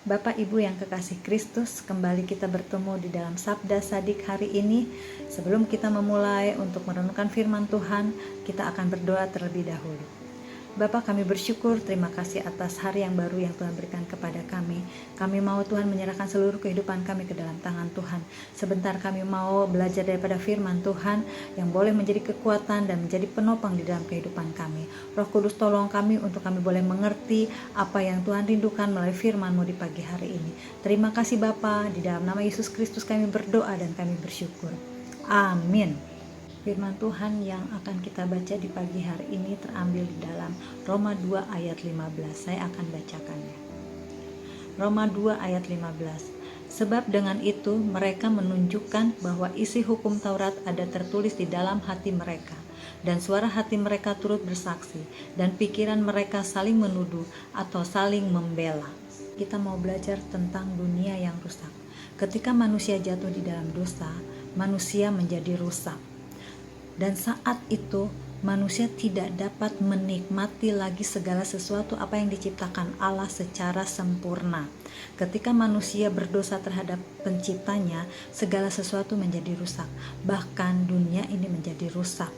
Bapak Ibu yang kekasih Kristus, kembali kita bertemu di dalam Sabda Sadik hari ini. Sebelum kita memulai untuk merenungkan firman Tuhan, kita akan berdoa terlebih dahulu. Bapa, kami bersyukur, terima kasih atas hari yang baru yang Tuhan berikan kepada kami. Kami mau Tuhan menyerahkan seluruh kehidupan kami ke dalam tangan Tuhan. Sebentar kami mau belajar daripada firman Tuhan yang boleh menjadi kekuatan dan menjadi penopang di dalam kehidupan kami. Roh Kudus, tolong kami untuk kami boleh mengerti apa yang Tuhan rindukan melalui firman-Mu di pagi hari ini. Terima kasih Bapa, di dalam nama Yesus Kristus kami berdoa dan kami bersyukur. Amin. Firman Tuhan yang akan kita baca di pagi hari ini terambil di dalam Roma 2 ayat 15. Saya akan bacakannya. Roma 2 ayat 15. Sebab dengan itu mereka menunjukkan bahwa isi hukum Taurat ada tertulis di dalam hati mereka, dan suara hati mereka turut bersaksi, dan pikiran mereka saling menuduh atau saling membela. Kita mau belajar tentang dunia yang rusak. Ketika manusia jatuh di dalam dosa, manusia menjadi rusak. Dan saat itu manusia tidak dapat menikmati lagi segala sesuatu apa yang diciptakan Allah secara sempurna. Ketika manusia berdosa terhadap penciptanya, segala sesuatu menjadi rusak. Bahkan dunia ini menjadi rusak.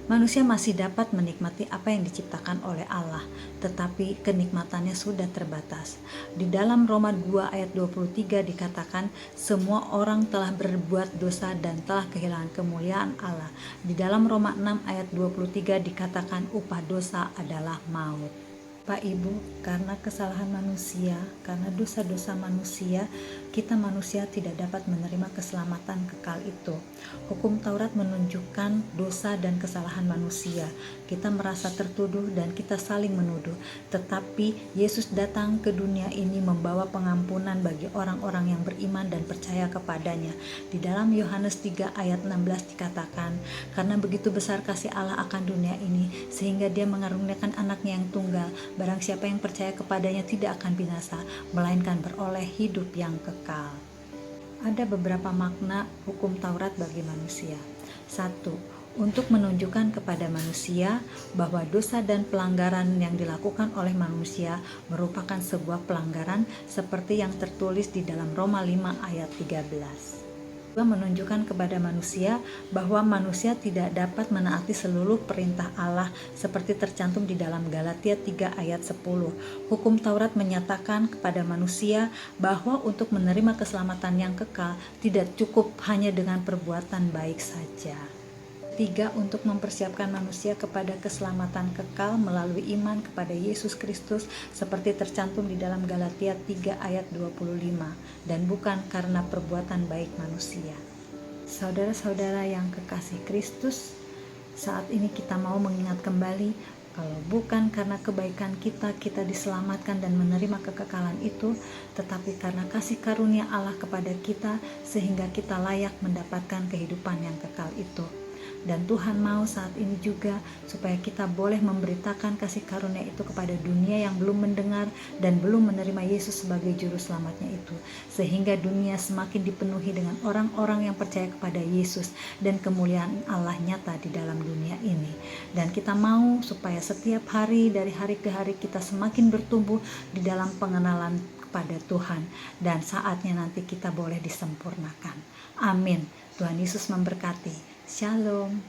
Manusia masih dapat menikmati apa yang diciptakan oleh Allah, tetapi kenikmatannya sudah terbatas. Di dalam Roma 2 ayat 23 dikatakan, semua orang telah berbuat dosa dan telah kehilangan kemuliaan Allah. Di dalam Roma 6 ayat 23 dikatakan upah dosa adalah maut. Pak Ibu, karena kesalahan manusia, karena dosa-dosa manusia, kita manusia tidak dapat menerima keselamatan kekal itu. Hukum Taurat menunjukkan dosa dan kesalahan manusia. Kita merasa tertuduh dan kita saling menuduh. Tetapi Yesus datang ke dunia ini membawa pengampunan bagi orang-orang yang beriman dan percaya kepadanya. Di dalam Yohanes 3 ayat 16 dikatakan, karena begitu besar kasih Allah akan dunia ini, sehingga Dia mengaruniakan anaknya yang tunggal. Barang siapa yang percaya kepadanya tidak akan binasa, melainkan beroleh hidup yang kekal. Ada beberapa makna hukum Taurat bagi manusia. 1. Untuk menunjukkan kepada manusia bahwa dosa dan pelanggaran yang dilakukan oleh manusia merupakan sebuah pelanggaran seperti yang tertulis di dalam Roma 5 ayat 13. Menunjukkan kepada manusia bahwa manusia tidak dapat menaati seluruh perintah Allah seperti tercantum di dalam Galatia 3 ayat 10. Hukum Taurat menyatakan kepada manusia bahwa untuk menerima keselamatan yang kekal tidak cukup hanya dengan perbuatan baik saja. 3. Untuk mempersiapkan manusia kepada keselamatan kekal melalui iman kepada Yesus Kristus seperti tercantum di dalam Galatia 3 ayat 25, dan bukan karena perbuatan baik manusia. Saudara-saudara yang kekasih Kristus, saat ini kita mau mengingat kembali kalau bukan karena kebaikan kita diselamatkan dan menerima kekekalan itu, tetapi karena kasih karunia Allah kepada kita sehingga kita layak mendapatkan kehidupan yang kekal itu. Dan Tuhan mau saat ini juga supaya kita boleh memberitakan kasih karunia itu kepada dunia yang belum mendengar dan belum menerima Yesus sebagai juru selamatnya itu. Sehingga dunia semakin dipenuhi dengan orang-orang yang percaya kepada Yesus dan kemuliaan Allah nyata di dalam dunia ini. Dan kita mau supaya setiap hari dari hari ke hari kita semakin bertumbuh di dalam pengenalan kepada Tuhan. Dan saatnya nanti kita boleh disempurnakan. Amin. Tuhan Yesus memberkati. Shalom.